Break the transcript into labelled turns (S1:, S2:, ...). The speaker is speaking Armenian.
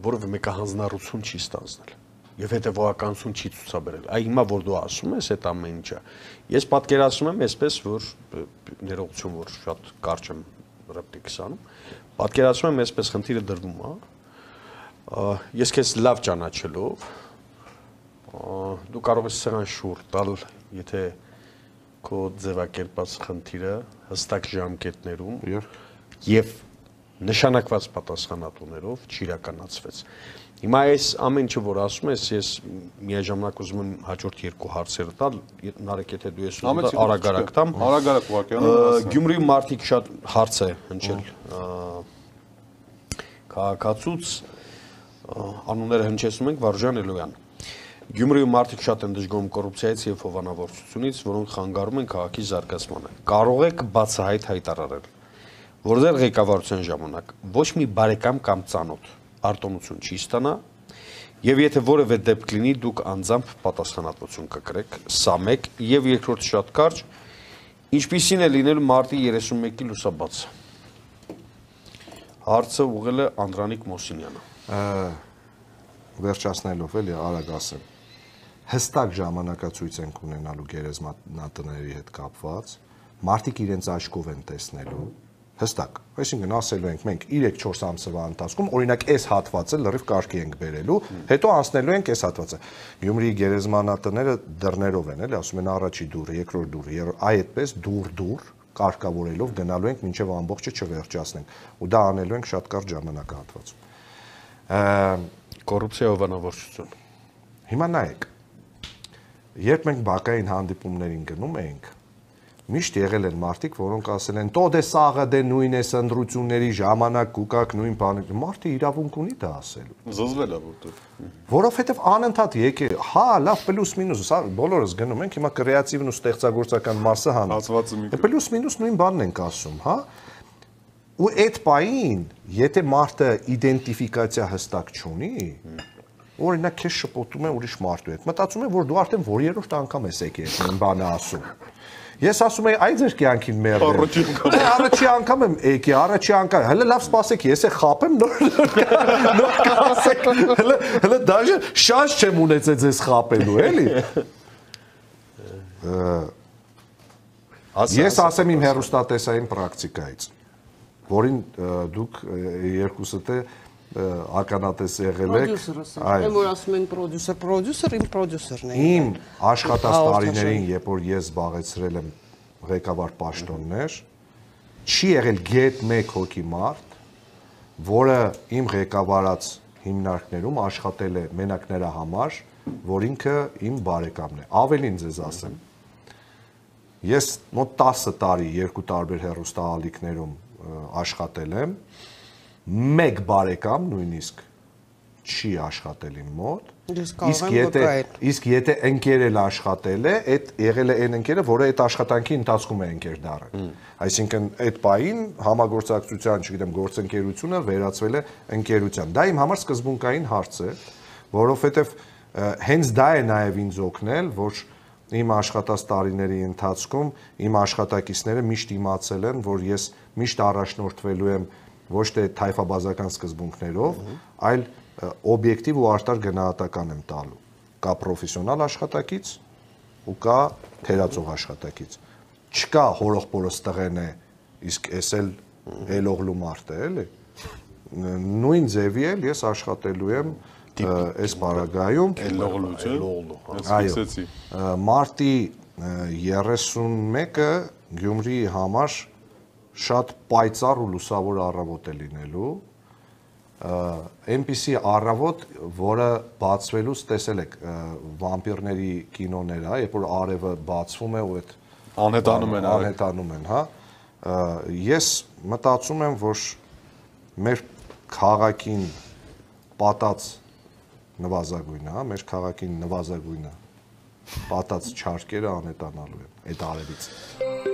S1: որովը մեկը հանձնառություն չի ստանձնել եւ հետեւողականություն չի ցուցաբերել։ Այ հիմա որ դու ասում ես այդ ամեն ինչը, ես պատկերացնում եմ այսպես, որ ներողություն, որ շատ կարճ եմ ռեպլիկս անում, պատկերացնում եմ այսպես խնդիրը դրվում է, ես քեզ լավ ճանաչելով, դու կարող ես սրան շուռ տալ, եթե քո ձևակերպած խնդիրը հստակ ժամկետներում եւ նշանակված պատասխանատուներով չիրականացվեց։ Հիմա այս ամեն ինչը որ ասում ես, ես միաժամանակ ուզում եմ հաջորդ երկու հարցերը տալ, Նարեկ, եթե դու ես ուզում ես արագ տամ։
S2: Արագ ուղղակի։
S1: Գյումրիի մարդիկ շատ հարց է հնչել քաղաքացուց, անունները հնչեցնում ենք Վարժան Էլոյան։ Գյումրիի մարդիկ շատ են դժգոհում կոռուպցիայից եւ հովանավորությունից, որոնք խանգարում են քաղաքի զարգացմանը։ Կարող եք բացահայտ հայտարարել, որ ձեր ղեկավարության ժամանակ ոչ մի բարեկամ կամ ծանոթ արտոնություն չի ստանա, եւ եթե որևէ դեպք լինի, դուք անձամբ պատասխանատվություն կկրեք, սա մեկ, եւ երկրորդ շատ կարճ, ինչպիսին է լինելու մարտի 31-ի լուսաբացը։ Հարցը ուղղել է Անդրանիկ Մոսինյանը։
S3: Վերջացնելով էլի արագ ասեմ։ Հստակ ժամանակացույց ենք ունենալու գերեզմանատների հետ կապված, մարդիկ իրենց աչքով են տեսնելու, հստակ, այսինքն ասելու ենք մենք 3-4 ամսվա ընթացքում օրինակ այս հատվածը լրիվ կարգի ենք բերելու, հետո անցնելու ենք այս հատվածը։ Գյումրիի գերեզմանատները դռներով են, էլի, ասում են առաջի դուռը, երկրորդ դուռը, այդպես դուռ կարգավորելով գնալու ենք մինչև ամբողջը չվերջացնենք, ու դա անելու ենք շատ կարճ ժամանակահատվածում։
S1: Կոռուպցիա հովանավորություն։
S3: Հիմա նայեք, երբ մենք բակային հանդիպումներին գնում ենք, միշտ եղել են մարդիկ, որոնք ասել են, «Տո դե սաղը դե նույն է ընտրությունների ժամանակ կուկակ նույն բանը»։ Մարդը իրավունք ունի դա ասելու։
S2: Զզվել է որտեղ։
S3: Որովհետև անընդհատ եկե, հա, լավ, պլյուս մինուս, սա բոլորս գնում ենք, հիմա կրեատիվն ու ստեղծագործական մասը հանդիպ։ Պլյուս մինուս նույն բանն ենք ասում, հա։ Ու այդ պահին, եթե մարդը իդենտիֆիկացիա հստակ չունի, օրինակ քեզ շփոթում է ուրիշ մարդու հետ, մտածում եմ, որ դու արդեն որերորդ անգամ ես եկել այդ բանը ասում։ Ես ասում եմ, այ ձեր կյանքին մերդեմ։ Առաջի անգամ եմ եկել, առաջի անգամ, հələ լավ սպասեք, ես է խապեմ, նոր կասեք, հələ դաժե շանս չեմ ունեցել ձեզ խապելու, էլի։ Ես ասեմ իմ հեռուստատեսային պրակտիկայից, որին դուք երկուսդ ականատես եղել եք,
S4: այո, որ ասում են պրոդյուսեր, իմ պրոդյուսերն է։
S3: Իմ աշխատած տարիներին, երբ որ ես զբաղեցրել եմ ղեկավար պաշտոններ, չի եղել գետ մեկ հոգի մարդ, որը իմ ղեկավարած հիմնարկներում աշխատել է մենակ նրա համար, որ ինքը իմ բարեկամն է։ Ավելին ձեզ ասեմ, ես մոտ 10 տարի երկու տարբեր հեռուստաալիքներում աշխատել եմ, մեկ բարեկամ նույնիսկ չի աշխատել իմ մոտ, իսկ եթե ընկեր էլ աշխատել է, այդ եղել է այն ընկերը, որը այդ աշխատանքի ընթացքում է ընկեր դառել։ Այսինքն այդ պահին համագործակցության, չգիտեմ, գործընկերությունը վերածվել է ընկերության։ Դա իմ համար սկզբունքային հարց է, որովհետև հենց դա է նաև ինձ օգնել, որ իմ աշխատած տարիների ընթացքում իմ աշխատակիցները միշտ իմացել են, որ ես միշտ առաջնորդվելու եմ ոչ թե թայֆաբազական սկզբունքներով, այլ օբյեկտիվ ու արտար գնահատական եմ տալու։ Կա պրոֆեսիոնալ աշխատակից ու կա թերացող աշխատակից։ Չկա հորոխբորս տղեն է, իսկ էս էլ էլողլու մարդ է, էլի։ Նույն ձևի էլ ես աշխատելու եմ այս բարագայում։ Այո, մարտի 31-ը Գյումրիի համար շատ պայծառ ու լուսավոր առավոտ է լինելու, այնպիսի առավոտ, որը բացվելուց տեսել եք վամպիրների կինոները, երբ որ արևը բացվում է ու այդ անհետանում են, հա, ես մտածում եմ, որ մեր քաղաքին պատած նվազագույնը, հա, մեր քաղաքին նվազագույնը պատած չարկերը անհետանալու են այդ արևից։